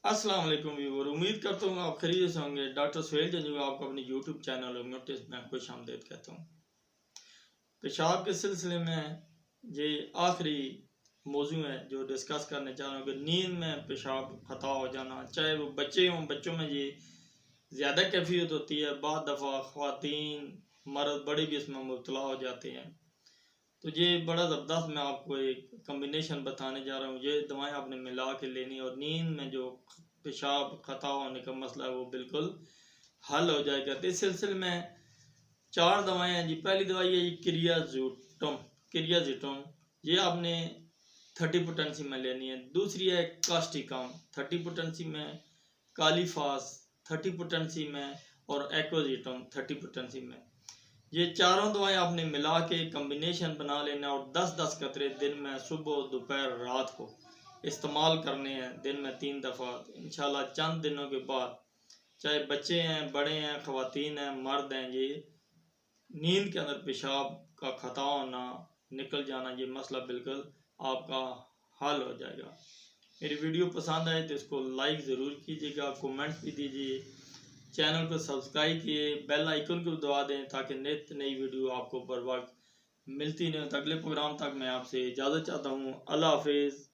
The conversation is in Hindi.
अस्सलाम वालेकुम व्यूअर, उम्मीद करता हूँ आप खैरियत से होंगे। डॉक्टर सुहेल जंजू आपको अपने यूट्यूब चैनल नोटिस में खुश आमदीद कहता हूँ। पेशाब के सिलसिले में ये आखिरी मौजू है जो डिस्कस करने चाह रहा हूँ कि नींद में पेशाब खता हो जाना, चाहे वो बच्चे हों, बच्चों में ये ज़्यादा कैफियत होती है। बाद दफ़ा ख़वातीन मर्द बड़े भी इसमें मुब्तला हो जाते हैं। तो ये बड़ा ज़बरदस्त मैं आपको एक कम्बिनेशन बताने जा रहा हूँ। ये दवाएं आपने मिला के लेनी और नींद में जो पेशाब खता होने का मसला है वो बिल्कुल हल हो जाएगा। तो इस सिलसिले में 4 दवाएं हैं जी। पहली दवाई है क्रियाजिटोम, ये आपने 30 पोटेंसी में लेनी है। दूसरी है कास्टिकम 30 पोटेंसी में, कालीफास 30 पोटेंसी में और एक्वाजिटम 30 पोटेंसी में। ये चारों दवाएं आपने मिला के कम्बिनेशन बना लेना और 10-10 कतरे दिन में सुबह दोपहर रात को इस्तेमाल करने हैं, दिन में 3 दफ़ा। इंशाल्लाह चंद दिनों के बाद चाहे बच्चे हैं, बड़े हैं, ख़वातीन हैं, मर्द हैं, ये नींद के अंदर पेशाब का खता होना, निकल जाना, ये मसला बिल्कुल आपका हल हो जाएगा। मेरी वीडियो पसंद आए तो इसको लाइक ज़रूर कीजिएगा, कमेंट भी दीजिए, चैनल को सब्सक्राइब किए, बेल आइकन को दबा दें ताकि नित नई वीडियो आपको बर वक्त मिलती रहे। अगले प्रोग्राम तक मैं आपसे इजाज़त चाहता हूँ। अल्लाह हाफिज़।